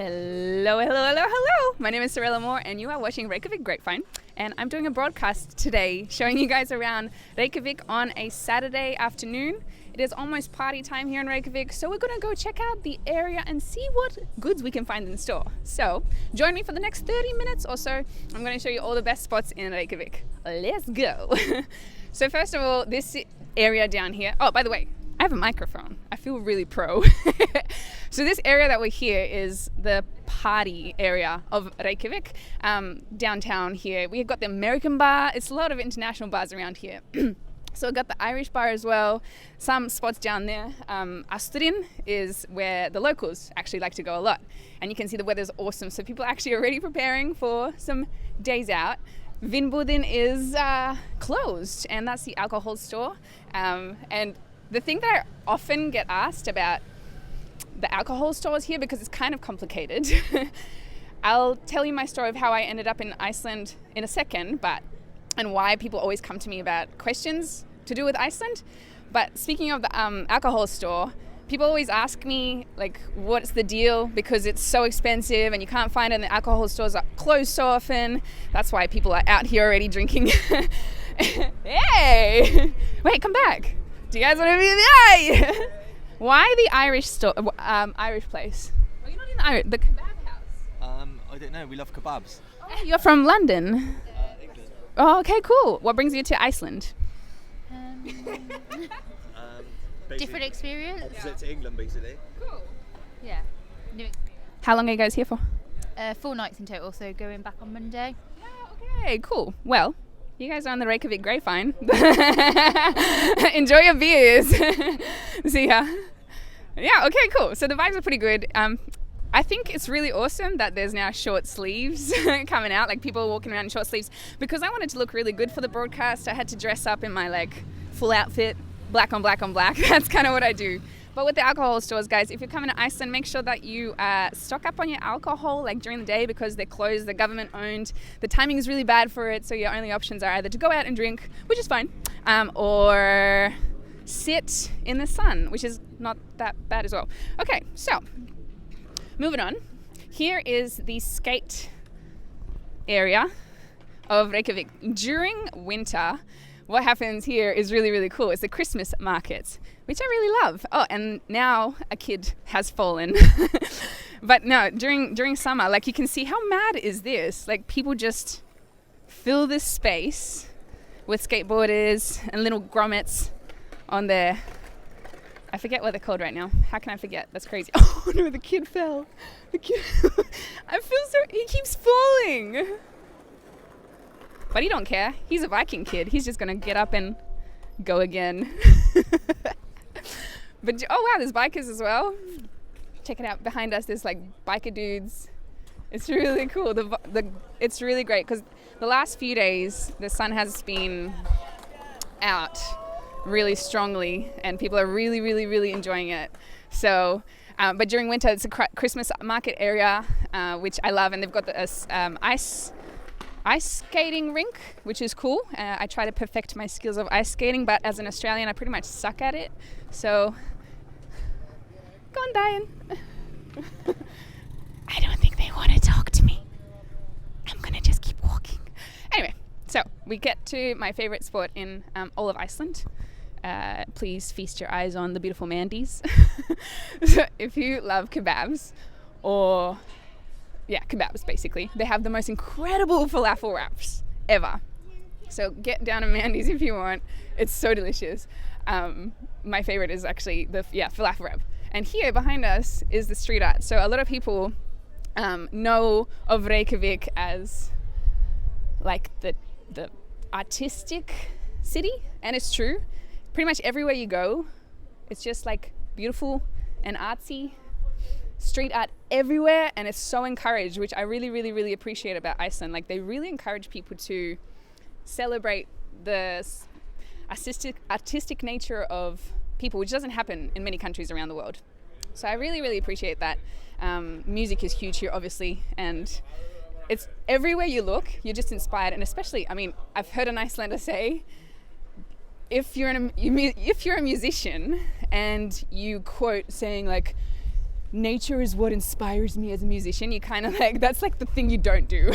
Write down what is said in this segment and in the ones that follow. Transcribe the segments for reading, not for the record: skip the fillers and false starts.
Hello, hello, hello, hello. My name is Sorella Moore and you are watching Reykjavik Grapevine. And I'm doing a broadcast today showing you guys around Reykjavik on a Saturday afternoon. It is almost party time here in Reykjavik, so we're going to go check out the area and see what goods we can find in store. So join me for the next 30 minutes or so. I'm going to show you all the best spots in Reykjavik. Let's go. So first of all, this area down here. Oh, by the way, I have a microphone. I feel really pro. So this area that we're here is the party area of Reykjavik. Downtown here, we've got the American bar. It's a lot of international bars around here. So we've got the Irish bar as well. Some spots down there. Asturin is where the locals actually like to go a lot. And you can see the weather's awesome. So people are actually already preparing for some days out. Vinbudin is closed, and that's the alcohol store. And the thing that I often get asked about the alcohol stores here, because it's kind of complicated. I'll tell you my story of how I ended up in Iceland in a second, and why people always come to me about questions to do with Iceland. But speaking of the alcohol store, people always ask me, like, what's the deal? Because it's so expensive and you can't find it, and the alcohol stores are closed so often. That's why people are out here already drinking. Hey! Wait, come back. Do you guys want to be there? Why the Irish store? Irish place? Well, you're not in the kebab house. I don't know. We love kebabs. Oh, you're from London. England. Oh, okay, cool. What brings you to Iceland? Different experience. Opposite to England, basically. Cool. Yeah. New experience. How long are you guys here for? 4 nights in total, so going back on Monday. Okay, cool. Well, you guys are on the Reykjavik Grapevine. Enjoy your beers. See ya. Yeah, okay, cool. So the vibes are pretty good. I think it's really awesome that there's now short sleeves coming out, like people walking around in short sleeves, because I wanted to look really good for the broadcast. I had to dress up in my like full outfit, black on black on black. That's kind of what I do. But with the alcohol stores, guys, if you're coming to Iceland, make sure that you stock up on your alcohol like during the day, because they're closed, they're government owned. The timing is really bad for it, so your only options are either to go out and drink, which is fine, or sit in the sun, which is not that bad as well. Okay, so moving on. Here is the skate area of Reykjavik. During winter, what happens here is really, really cool. It's the Christmas markets, which I really love. Oh, and now a kid has fallen. But no, during summer, like you can see how mad is this? Like people just fill this space with skateboarders and little grommets on their, I forget what they're called right now. How can I forget? That's crazy. Oh no, the kid fell. The kid, I feel so, he keeps falling. But he don't care. He's a Viking kid. He's just gonna get up and go again. But oh wow, there's bikers as well. Check it out behind us. There's like biker dudes. It's really cool. It's really great because the last few days the sun has been out really strongly, and people are really, really, really enjoying it. So, but during winter, it's a Christmas market area, which I love, and they've got the ice skating rink, which is cool. I try to perfect my skills of ice skating, but as an Australian, I pretty much suck at it. So, go on, Diane. I don't think they want to talk to me. I'm gonna just keep walking. Anyway, so we get to my favorite spot in all of Iceland. Please feast your eyes on the beautiful Mandy's. So if you love kebabs, or yeah, kebabs basically. They have the most incredible falafel wraps ever. So get down to Mandy's if you want. It's so delicious. My favorite is actually the falafel wrap. And here behind us is the street art. So a lot of people know of Reykjavik as like the artistic city, and it's true. Pretty much everywhere you go, it's just like beautiful and artsy. Street art everywhere, and it's so encouraged, which I really, really, really appreciate about Iceland. Like they really encourage people to celebrate the artistic nature of people, which doesn't happen in many countries around the world. So I really, really appreciate that. Music is huge here, obviously, and it's everywhere you look, you're just inspired. And especially, I mean, I've heard an Icelander say, if you're a musician and you quote saying like, nature is what inspires me as a musician. You kind of like, that's like the thing you don't do.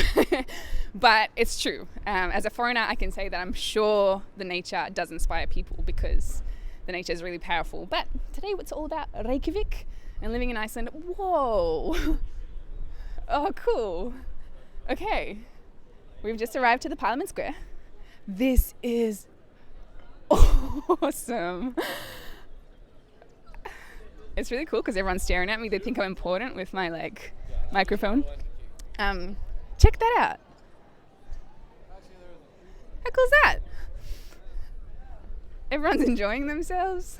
But it's true. As a foreigner, I can say that I'm sure the nature does inspire people because the nature is really powerful. But today it's all about Reykjavik and living in Iceland. Whoa. Oh, cool. Okay. We've just arrived to the Parliament Square. This is awesome. It's really cool because everyone's staring at me. They think I'm important with my like microphone. Check that out. How cool is that? Everyone's enjoying themselves.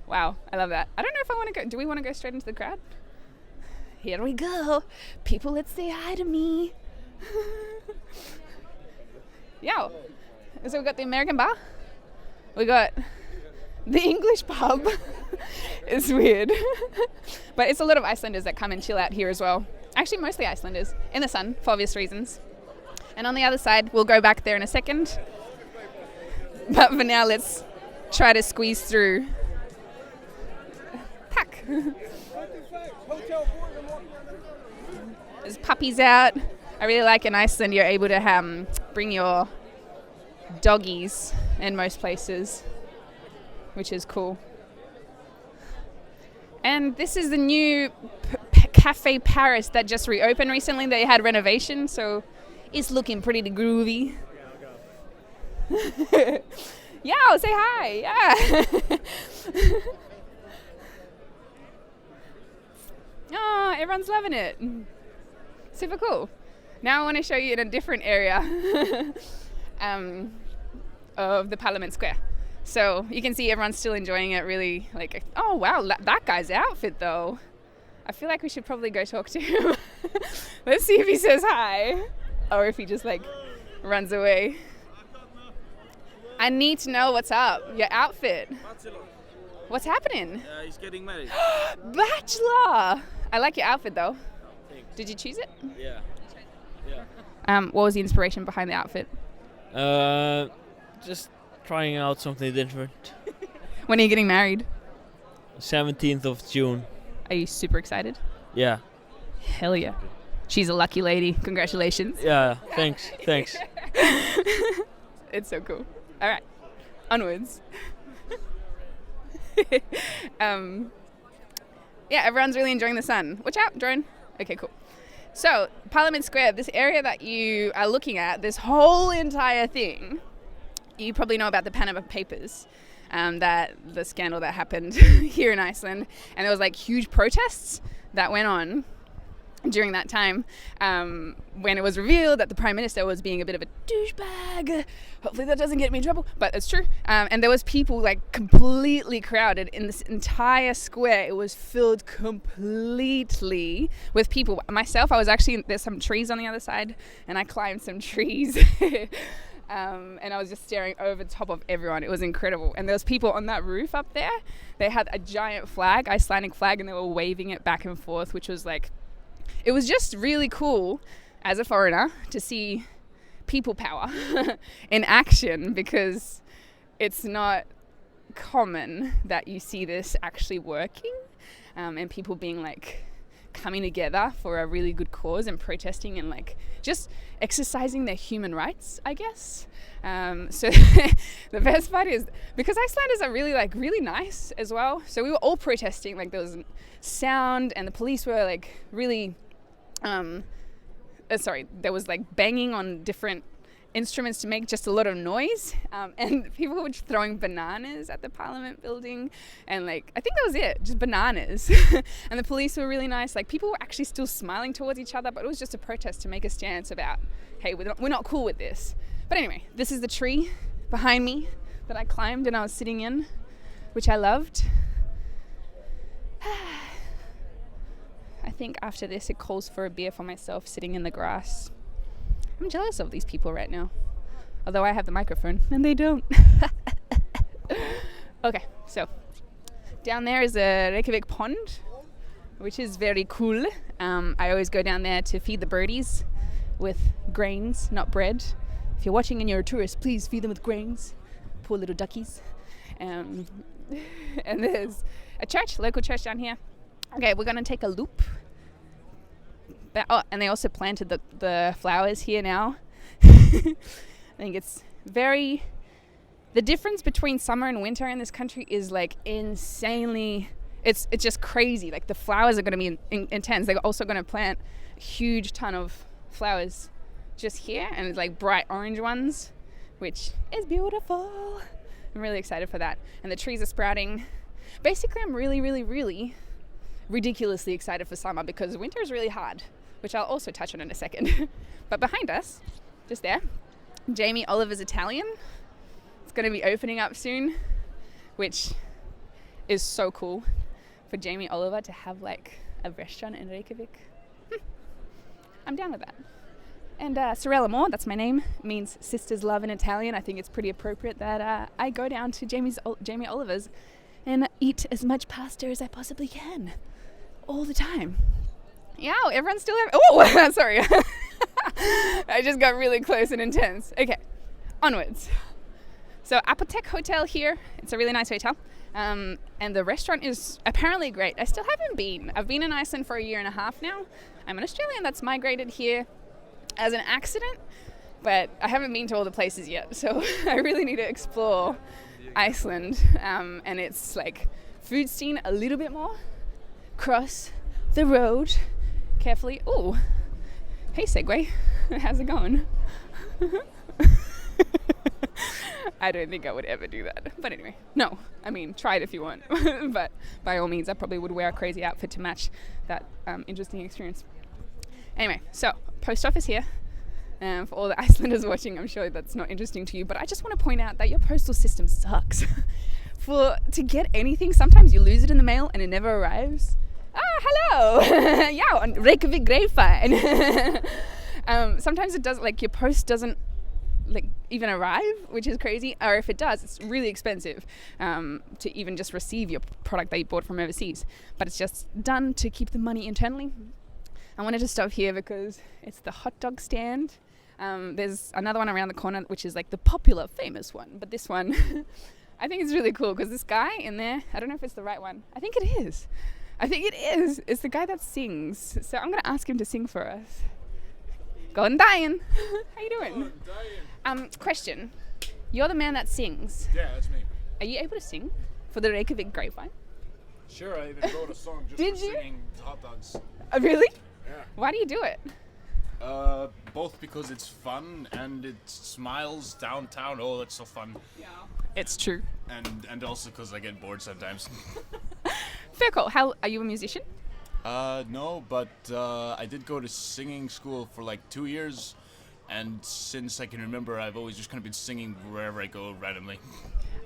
Wow, I love that. I don't know if I want to go. Do we want to go straight into the crowd? Here we go. People, let's say hi to me. Yeah. So we got the American bar. We got the English pub. It's weird. But it's a lot of Icelanders that come and chill out here as well. Actually, mostly Icelanders in the sun for obvious reasons. And on the other side, we'll go back there in a second. But for now, let's try to squeeze through. Pack. There's puppies out. I really like in Iceland you're able to bring your doggies in most places, which is cool. And this is the new Cafe Paris that just reopened recently. They had renovation, so it's looking pretty groovy. Yeah, say hi. Yeah. Oh, everyone's loving it. Super cool. Now I want to show you in a different area of the Parliament Square. So you can see everyone's still enjoying it really. Like, oh wow, that guy's outfit though. I feel like we should probably go talk to him. Let's see if he says hi or if he just like runs away. I need to know what's up. Your outfit. Bachelor. What's happening? He's getting married. Bachelor. I like your outfit though. Thanks. Did you choose it? Yeah. What was the inspiration behind the outfit? Just trying out something different. When are you getting married? 17th of June. Are you super excited? Yeah. Hell yeah. She's a lucky lady. Congratulations. Yeah. Thanks. It's so cool. All right. Onwards. Yeah, everyone's really enjoying the sun. Watch out, drone. Okay, cool. So, Parliament Square, this area that you are looking at, this whole entire thing, you probably know about the Panama Papers, that the scandal that happened here in Iceland, and there was like huge protests that went on during that time when it was revealed that the Prime Minister was being a bit of a douchebag. Hopefully that doesn't get me in trouble, but it's true. And there was people like completely crowded in this entire square. It was filled completely with people. Myself, I was actually, there's some trees on the other side, and I climbed some trees. And I was just staring over the top of everyone. It was incredible. And there was people on that roof up there. They had a giant flag, Icelandic flag, and they were waving it back and forth, which was like, it was just really cool as a foreigner to see people power in action, because it's not common that you see this actually working, and people being like coming together for a really good cause and protesting and like just exercising their human rights, I guess. So the best part is because Icelanders are really nice as well. So we were all protesting, like there was sound and the police were like really there was like banging on different instruments to make just a lot of noise, and people were throwing bananas at the Parliament building, and like I think that was it, just bananas. And the police were really nice. Like people were actually still smiling towards each other, but it was just a protest to make a stance about, hey, we're not cool with this. But anyway, this is the tree behind me that I climbed and I was sitting in, which I loved. I think after this it calls for a beer for myself sitting in the grass. I'm jealous of these people right now, although I have the microphone and they don't. Okay, so down there is a Reykjavik pond, which is very cool. I always go down there to feed the birdies with grains, not bread. If you're watching and you're a tourist, please feed them with grains. Poor little duckies. And there's a church, local church down here. Okay, we're gonna take a loop. And they also planted the flowers here now. I think it's very... The difference between summer and winter in this country is like insanely... It's just crazy. Like the flowers are going to be intense. They're also going to plant a huge ton of flowers just here, and it's like bright orange ones, which is beautiful. I'm really excited for that. And the trees are sprouting. Basically, I'm really, really, really ridiculously excited for summer because winter is really hard, which I'll also touch on in a second. But behind us, just there, Jamie Oliver's Italian. It's going to be opening up soon, which is so cool for Jamie Oliver to have like a restaurant in Reykjavik. I'm down with that. And Sorella Moore, that's my name, means sisters love in Italian. I think it's pretty appropriate that I go down to Jamie Oliver's and eat as much pasta as I possibly can all the time. Yeah, everyone's still having... Oh, sorry. I just got really close and intense. Okay, onwards. So Apotek Hotel here. It's a really nice hotel. And the restaurant is apparently great. I still haven't been. I've been in Iceland for 1.5 years now. I'm an Australian that's migrated here as an accident, but I haven't been to all the places yet. So I really need to explore Iceland and its like food scene a little bit more. Cross the road carefully. Oh, hey Segway, how's it going? I don't think I would ever do that. But anyway, no. I mean, try it if you want. But by all means, I probably would wear a crazy outfit to match that interesting experience. Anyway, so post office here. For all the Icelanders watching, I'm sure that's not interesting to you. But I just want to point out that your postal system sucks. To get anything, sometimes you lose it in the mail and it never arrives. Hello! Yeah, on Reykjavik Grapevine. Sometimes it doesn't, like your post doesn't like even arrive, which is crazy, or if it does, it's really expensive to even just receive your product that you bought from overseas, but it's just done to keep the money internally. I wanted to stop here because it's the hot dog stand. There's another one around the corner which is like the popular famous one, but this one I think it's really cool because this guy in there, I don't know if it's the right one. I think it is. It's the guy that sings, so I'm gonna ask him to sing for us. Golden Diane. How you doing? Question. You're the man that sings. Yeah, that's me. Are you able to sing for the Reykjavik Grapevine? Sure, I even wrote a song just Did for you? singing hot dogs. Really? Yeah. Why do you do it? Both because it's fun and it smiles downtown. Oh, that's so fun. Yeah. It's true. And also because I get bored sometimes. Fair call. How are you a musician? No, but I did go to singing school for like 2 years, and since I can remember, I've always just kind of been singing wherever I go randomly.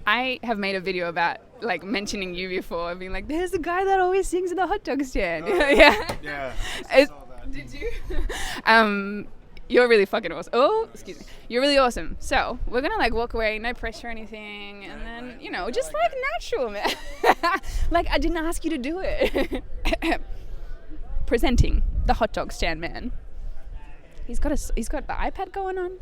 I have made a video about like mentioning you before, being like, "There's the guy that always sings at the hot dog stand." Yeah. Yeah. I saw that. Did you? You're really fucking awesome. Oh, excuse me. You're really awesome. So we're gonna like walk away, no pressure or anything, and then just like natural, man. Like I didn't ask you to do it. Presenting the hot dog stand man. He's got the iPad going on.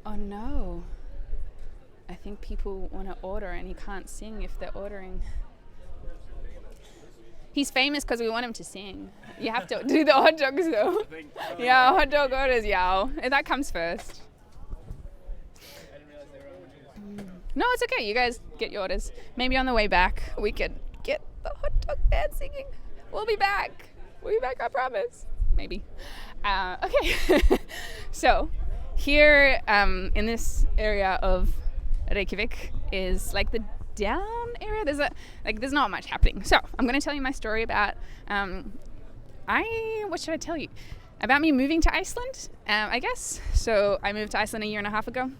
Oh no. I think people want to order and he can't sing if they're ordering. He's famous because we want him to sing. You have to do the hot dogs though. Yeah, hot dog orders, yeah. That comes first. No, it's okay. You guys get your orders. Maybe on the way back we could get the hot dog band singing. We'll be back. I promise. Maybe. Okay. So here in this area of Reykjavik is like the down area. There's not much happening. So I'm going to tell you my story about what should I tell you about me moving to Iceland, I guess. So I moved to Iceland 1.5 years ago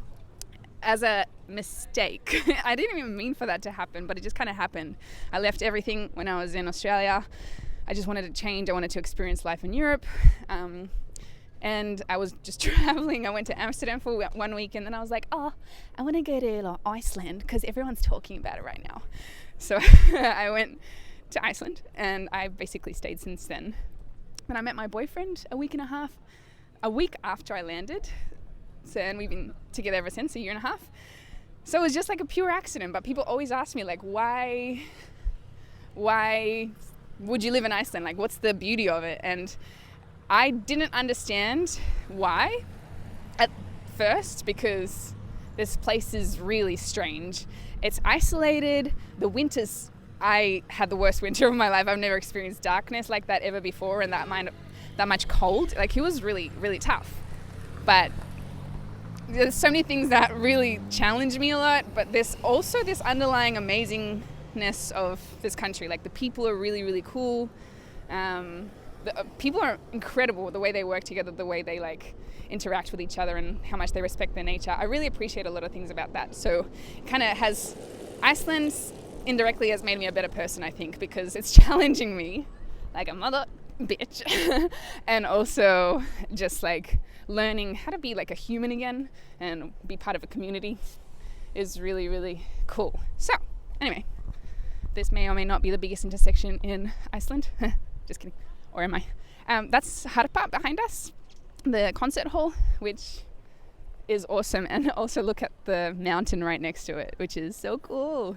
as a mistake. I didn't even mean for that to happen, but it just kind of happened. I left everything when I was in Australia. I just wanted to change. I wanted to experience life in Europe. And I was just traveling. I went to Amsterdam for 1 week, and then I was like, I want to go to Iceland because everyone's talking about it right now. So I went to Iceland, and I basically stayed since then. And I met my boyfriend a week after I landed. So, and we've been together ever since, a year and a half. So it was just like a pure accident. But people always ask me, like, why would you live in Iceland? Like, what's the beauty of it? And I didn't understand why at first, because this place is really strange. It's isolated. The winters, I had the worst winter of my life. I've never experienced darkness like that ever before, and that much cold. Like, it was really, really tough. But there's so many things that really challenge me a lot. But there's also this underlying amazingness of this country. Like, the people are really, really cool. The people are incredible, the way they work together, the way they like interact with each other, and how much they respect their nature. I really appreciate a lot of things about that. So Iceland indirectly has made me a better person, I think, because it's challenging me like a mother bitch and also just like learning how to be like a human again and be part of a community is really, really cool. So anyway, this may or may not be the biggest intersection in Iceland. Just kidding. Or am I? That's Harpa behind us, the concert hall, which is awesome. And also look at the mountain right next to it, which is so cool.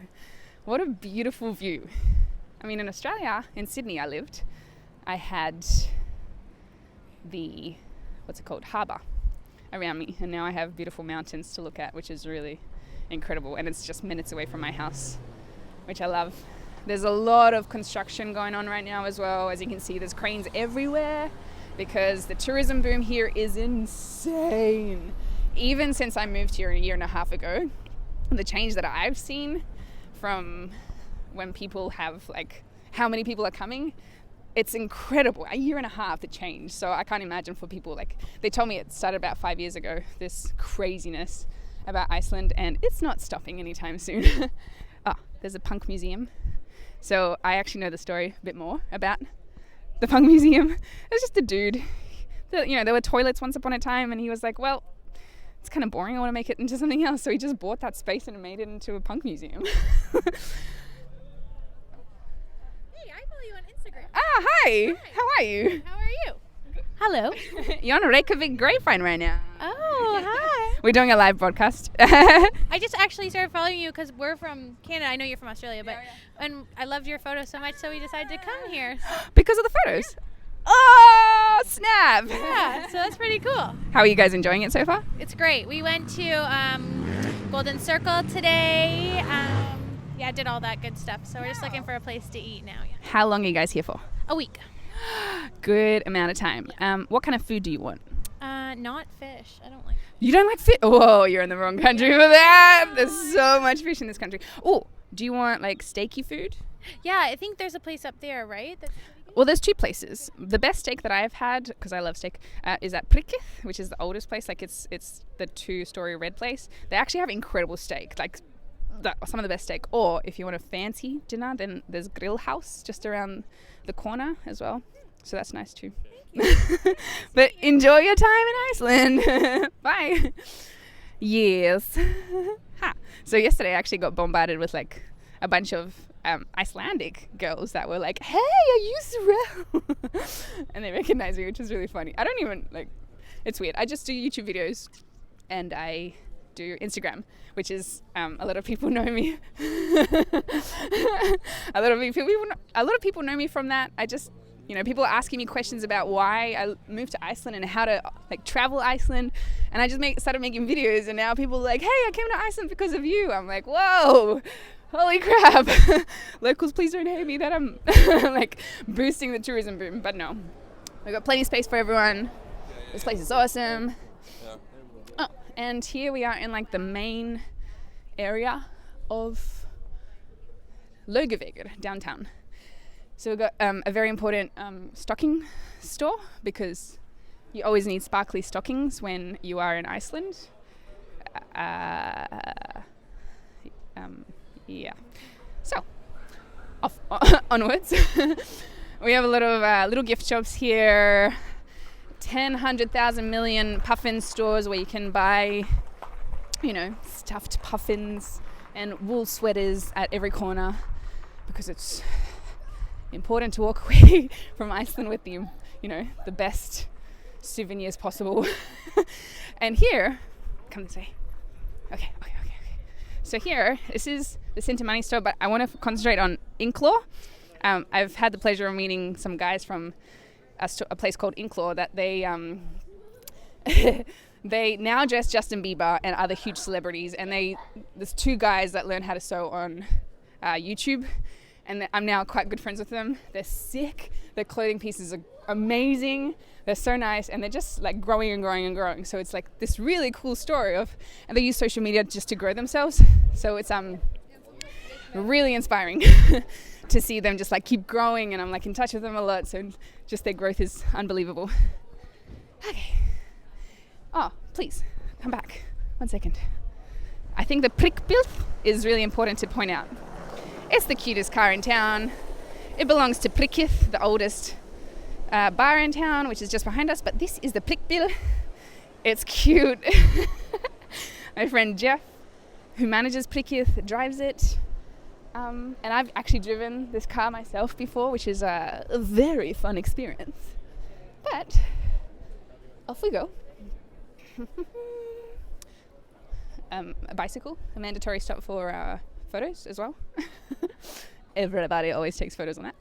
What a beautiful view. I mean, in Australia, in Sydney I lived, I had the, harbour around me. And now I have beautiful mountains to look at, which is really incredible. And it's just minutes away from my house, which I love. There's a lot of construction going on right now as well. As you can see, there's cranes everywhere because the tourism boom here is insane. Even since I moved here a year and a half ago, the change that I've seen from when people have, like, how many people are coming, it's incredible. A year and a half to change. So I can't imagine for people, like, they told me it started about 5 years ago, this craziness about Iceland, and it's not stopping anytime soon. There's a punk museum. So I actually know the story a bit more about the punk museum. It was just a dude. There were toilets once upon a time, and he was like, well, it's kind of boring. I want to make it into something else. So he just bought that space and made it into a punk museum. Hey, I follow you on Instagram. Hi. How are you? How are you? Hello. You're on Reykjavik Grapevine right now. Oh, hi. We're doing a live broadcast. I just actually started following you because we're from Canada. I know you're from Australia, but and I loved your photos so much, so we decided to come here. Because of the photos? Oh, snap. Yeah, so that's pretty cool. How are you guys enjoying it so far? It's great. We went to Golden Circle today. Did all that good stuff. So we're just looking for a place to eat now. Yeah. How long are you guys here for? A week. Good amount of time. What kind of food do you want? Not fish. I don't like fish. You don't like fish? Oh, you're in the wrong country for that. There's so much fish in this country. Oh, do you want like steaky food? Yeah, I think there's a place up there, right? Well, there's two places. The best steak that I've had, because I love steak, is at Prikkith, which is the oldest place. Like it's the 2-story red place. They actually have incredible steak, like some of the best steak. Or if you want a fancy dinner, then there's Grill House just around the corner as well. So that's nice too. But enjoy your time in Iceland. Bye. Yes. So yesterday I actually got bombarded with like a bunch of Icelandic girls that were like, hey, are you Sorrel? And they recognized me, which is really funny. I don't even it's weird. I just do YouTube videos and I do Instagram, which is a lot of people know me. a lot of people know me from that. I just, people are asking me questions about why I moved to Iceland and how to travel Iceland, and I just started making videos, and now people are like, hey, I came to Iceland because of you. I'm like, whoa, holy crap. Locals, please don't hate me that I'm boosting the tourism boom. But no, we've got plenty of space for everyone. This place is awesome. Oh, and here we are in the main area of Reykjavik, downtown. So we've got a very important stocking store, because you always need sparkly stockings when you are in Iceland. Yeah. So, onwards. We have a lot of little gift shops here. 10, 100,000 million puffin stores where you can buy, stuffed puffins and wool sweaters at every corner, because it's important to walk away from Iceland with the best souvenirs possible. And here, come this way. Okay. So here, this is the Sintamani store, but I want to concentrate on Inklor. I've had the pleasure of meeting some guys from a place called Inklor that they they now dress Justin Bieber and other huge celebrities, and there's two guys that learn how to sew on YouTube, and I'm now quite good friends with them. They're sick. Their clothing pieces are amazing. They're so nice, and they're just like growing and growing and growing. So it's like this really cool story and they use social media just to grow themselves. So it's really inspiring to see them just like keep growing, and I'm like in touch with them a lot. So just their growth is unbelievable. Okay. Oh, please come back 1 second. I think the prickbill is really important to point out. It's the cutest car in town. It belongs to Prickith, the oldest bar in town, which is just behind us, but this is the prickbill. It's cute. My friend Jeff, who manages Prickith, drives it. And I've actually driven this car myself before, which is a very fun experience. But off we go. A bicycle, a mandatory stop for photos as well. Everybody always takes photos on that.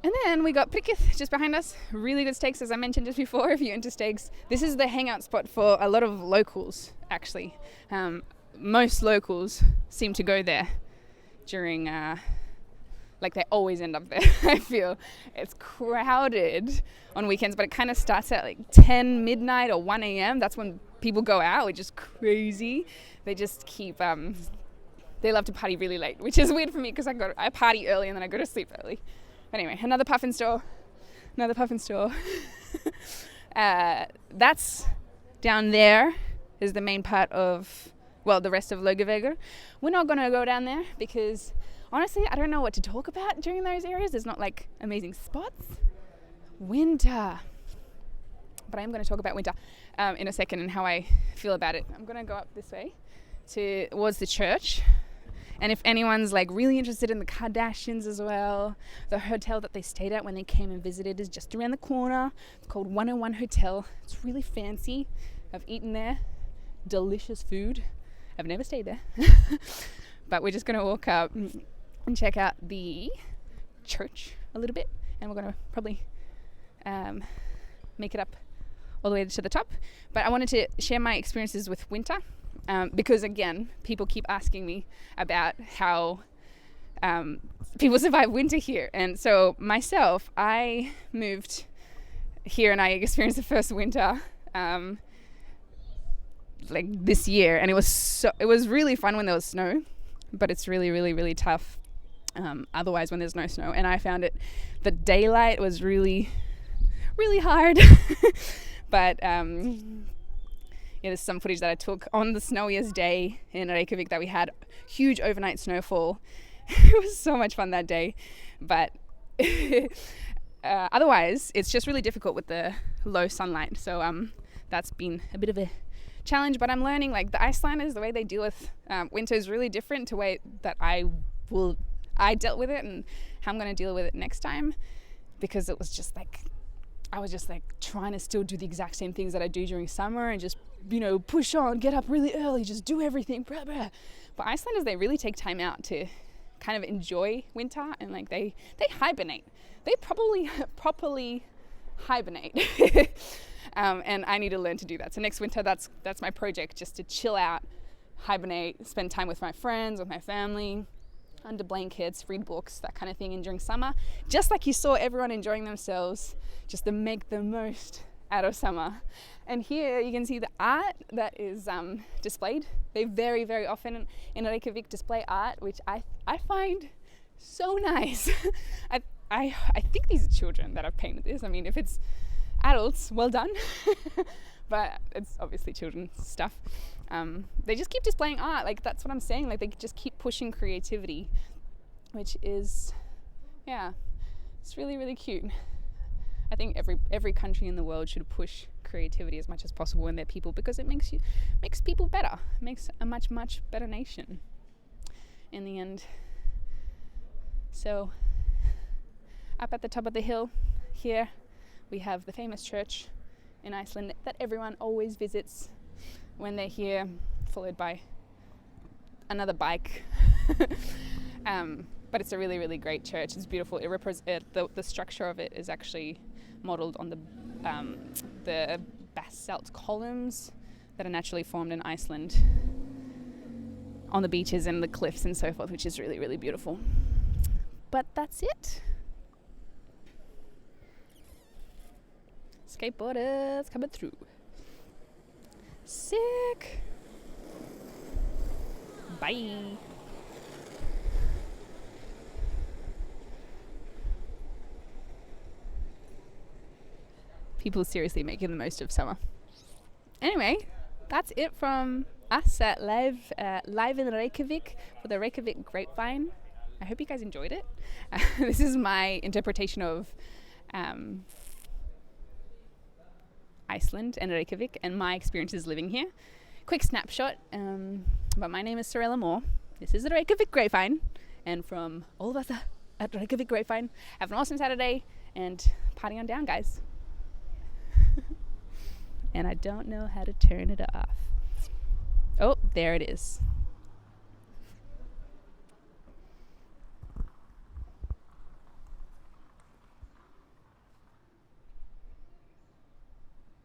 And then we got Prickith just behind us. Really good steaks, as I mentioned just before. If you're into steaks, this is the hangout spot for a lot of locals, actually. Most locals seem to go there during, like they always end up there. I feel it's crowded on weekends, but it kind of starts at like 10 midnight or 1 a.m. That's when people go out, which is crazy. They just keep, they love to party really late, which is weird for me because I party early and then I go to sleep early. Anyway, another puffin store. That's down there is the main part of, well, the rest of Reykjavik. We're not going to go down there because honestly, I don't know what to talk about during those areas. There's not like amazing spots. Winter. But I am going to talk about winter in a second and how I feel about it. I'm going to go up this way towards the church. And if anyone's like really interested in the Kardashians as well, the hotel that they stayed at when they came and visited is just around the corner. It's called 101 Hotel. It's really fancy. I've eaten there. Delicious food. I've never stayed there. But we're just going to walk up and check out the church a little bit. And we're going to probably make it up all the way to the top. But I wanted to share my experiences with winter. Because again, people keep asking me about how people survive winter here. And so myself, I moved here and I experienced the first winter like this year, and it was really fun when there was snow, but it's really, really, really tough otherwise when there's no snow. And I found the daylight was really, really hard. But there's some footage that I took on the snowiest day in Reykjavik that we had huge overnight snowfall. It was so much fun that day, but otherwise it's just really difficult with the low sunlight. So that's been a bit of a challenge, but I'm learning like the Icelanders, the way they deal with winter is really different to the way that I dealt with it and how I'm going to deal with it next time, because it was just like I was just like trying to still do the exact same things that I do during summer and just, push on, get up really early, just do everything. Blah, blah. But Icelanders, they really take time out to kind of enjoy winter, and like they hibernate. They probably properly hibernate. And I need to learn to do that. So next winter, that's my project, just to chill out, hibernate, spend time with my friends, with my family, under blankets, read books, that kind of thing. And during summer, just like you saw everyone enjoying themselves, just to make the most out of summer. And here you can see the art that is displayed. They very, very often in Reykjavik display art, which I find so nice. I think these are children that have painted this. I mean, if it's adults, well done. But it's obviously children's stuff. They just keep displaying art. Like, that's what I'm saying. Like, they just keep pushing creativity, which is, it's really, really cute. I think every country in the world should push creativity as much as possible in their people, because it makes people better. It makes a much, much better nation in the end. So up at the top of the hill here we have the famous church in Iceland that everyone always visits when they're here, followed by another bike. But it's a really, really great church. It's beautiful. The structure of it is actually modeled on the basalt columns that are naturally formed in Iceland on the beaches and the cliffs and so forth, which is really, really beautiful. But that's it. Skateboarders coming through. Sick. Bye. People seriously making the most of summer. Anyway, that's it from us at live in Reykjavik for the Reykjavik Grapevine. I hope you guys enjoyed it. This is my interpretation of Iceland and Reykjavik and my experiences living here. Quick snapshot, but my name is Sorella Moore. This is the Reykjavik Grapevine, and from all of us at Reykjavik Grapevine, have an awesome Saturday and party on down, guys. And I don't know how to turn it off. Oh, there it is.